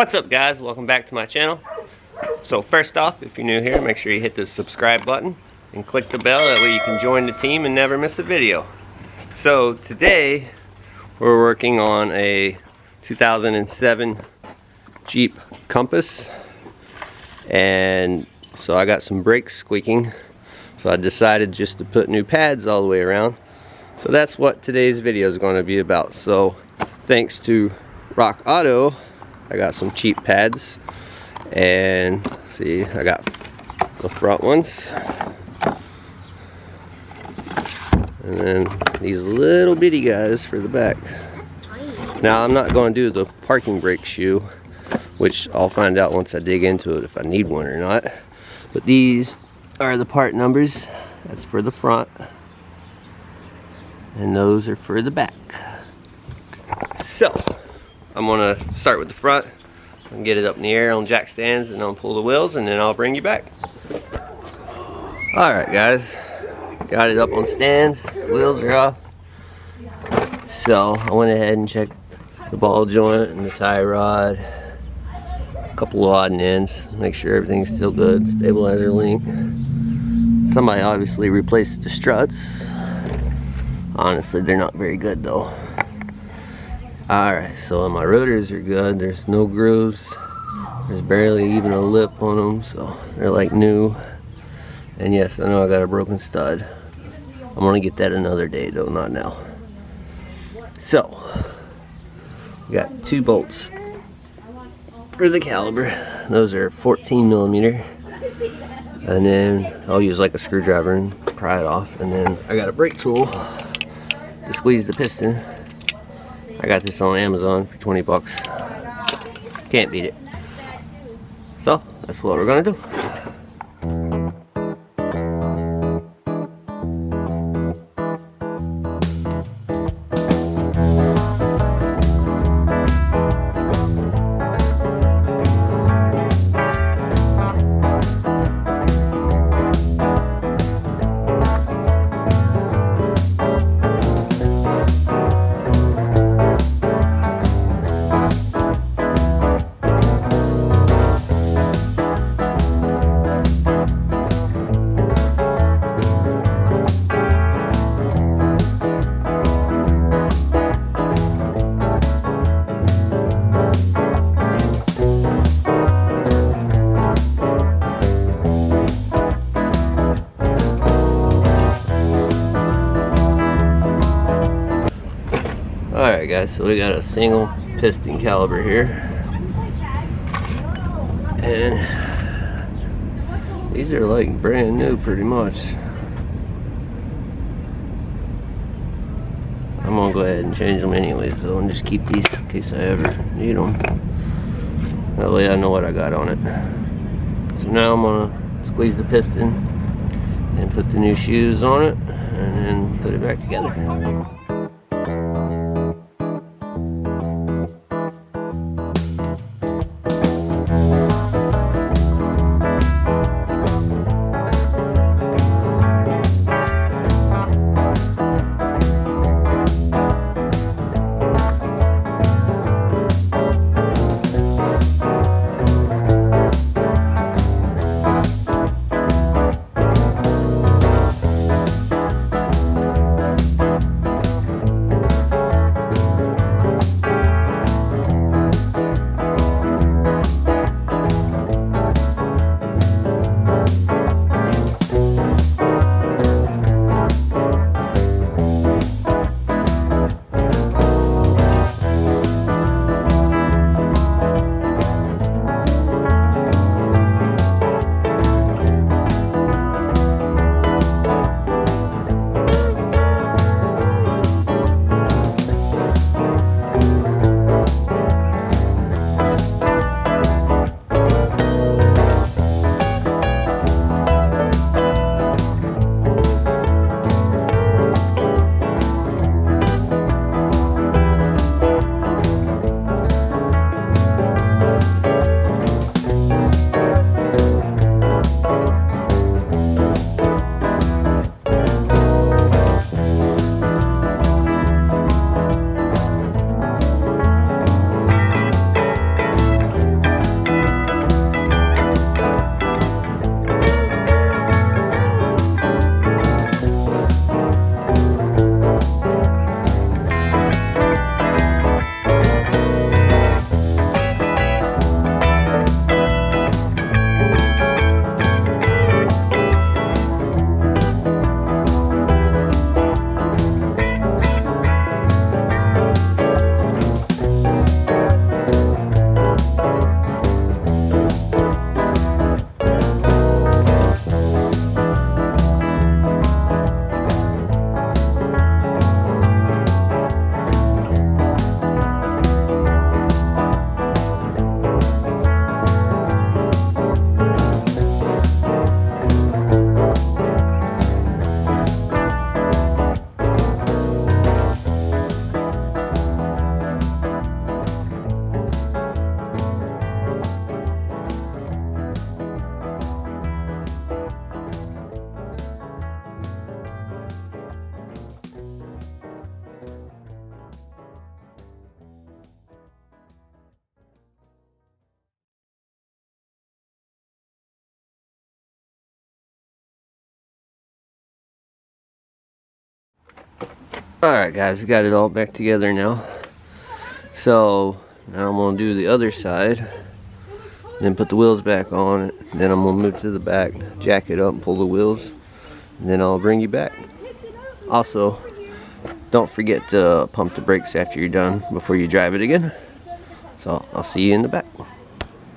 What's up, guys? Welcome back to my channel. So first off, if you're new here, make sure you hit the subscribe button and click the bell. That way you can join the team and never miss a video. So today we're working on a 2007 Jeep Compass, and so I got some brakes squeaking, so I decided just to put new pads all the way around. So that's what today's video is going to be about. So thanks to Rock Auto, I got some cheap pads, and see, I got the front ones, and then these little bitty guys for the back. Now I'm not going to do the parking brake shoe, which I'll find out once I dig into it if I need one or not. But these are the part numbers. That's for the front, and those are for the back. So I'm gonna start with the front and get it up in the air on jack stands, and I'll pull the wheels, and then I'll bring you back. Alright guys, got it up on stands, the wheels are off. So I went ahead and checked the ball joint and the tie rod, a couple of odd and ends, make sure everything's still good, stabilizer link. Somebody obviously replaced the struts. Honestly, they're not very good though. Alright, so my rotors are good. There's no grooves. There's barely even a lip on them, so they're like new. And yes, I know I got a broken stud. I'm gonna get that another day though, not now. So, we got 2 bolts for the caliber. Those are 14 millimeter. And then I'll use like a screwdriver and pry it off. And then I got a brake tool to squeeze the piston. I got this on Amazon for 20 bucks. Can't beat it. So that's what we're gonna do. Alright guys, so we got a single piston caliber here, and these are like brand new pretty much. I'm gonna go ahead and change them anyways though, and just keep these in case I ever need them. That way I know what I got on it. So now I'm gonna squeeze the piston and put the new shoes on it, and then put it back together. Alright guys, we got it all back together now. So now I'm going to do the other side. Then put the wheels back on it. Then I'm going to move to the back, jack it up and pull the wheels. And then I'll bring you back. Also, don't forget to pump the brakes after you're done before you drive it again. So I'll see you in the back.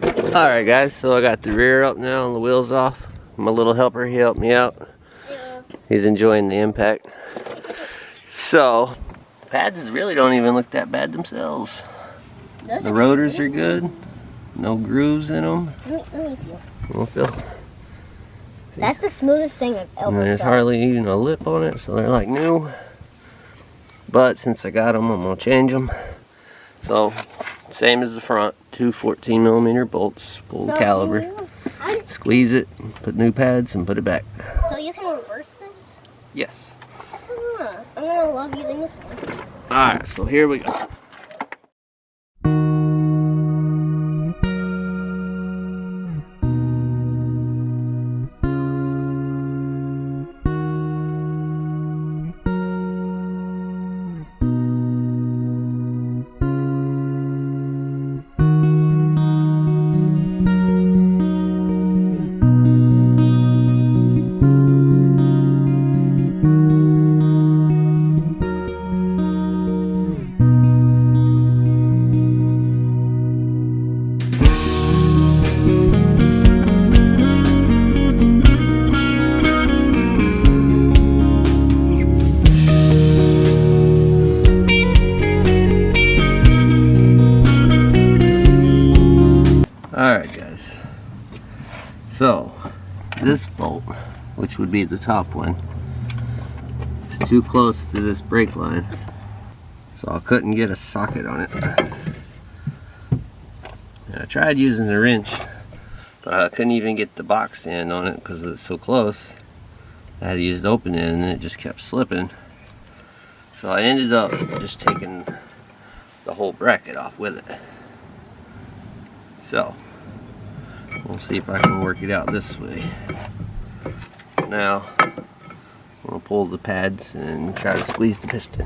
Alright guys, so I got the rear up now and the wheels off. My little helper, he helped me out. He's enjoying the impact. So, pads really don't even look that bad themselves. The rotors are good. No grooves in them. Let me feel. We'll feel. See? That's the smoothest thing I've ever And there's felt. hardly even a lip on it, so they're like new. But since I got them, I'm going to change them. So, same as the front. Two 14mm bolts. Pull the caliber. Squeeze it, put new pads, and put it back. So you can reverse this? Yes. I'm gonna love using this one. Alright, so here we go. Alright guys, so this bolt, which would be the top one, is too close to this brake line, so I couldn't get a socket on it. And I tried using the wrench, but I couldn't even get the box end on it because it's so close. I had to use the open end and it just kept slipping. So I ended up just taking the whole bracket off with it. So we'll see if I can work it out this way. So now I'm going to pull the pads and try to squeeze the piston.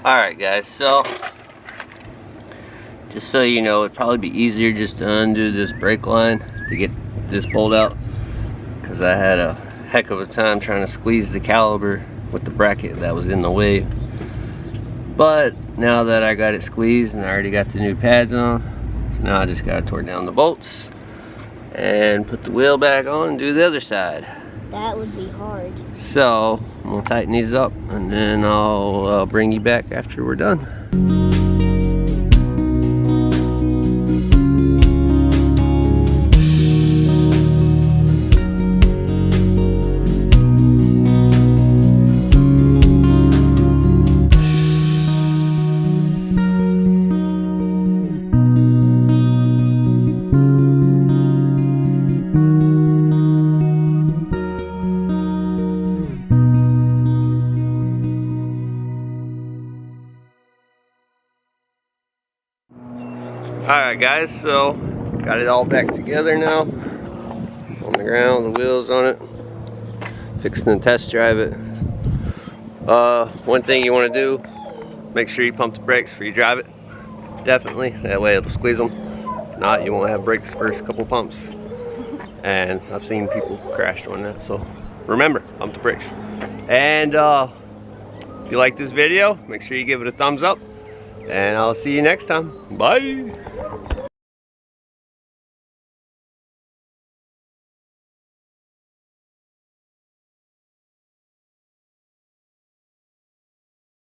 Alright guys, so just so you know, it'd probably be easier just to undo this brake line to get this bolt out, because I had a heck of a time trying to squeeze the caliber with the bracket that was in the way. But now that I got it squeezed and I already got the new pads on, so now I just gotta torque down the bolts and put the wheel back on and do the other side. That would be hard. So I'm gonna tighten these up and then I'll bring you back after we're done. Alright guys, so Got it all back together now. On the ground, the wheels on it. Fixing to test drive it. One thing you want to do, make sure you pump the brakes before you drive it. Definitely, that way it'll squeeze them. If not, you won't have brakes first couple pumps. And I've seen people crash doing that, so remember, pump the brakes. And if you like this video, make sure you give it a thumbs up. And I'll see you next time. Bye.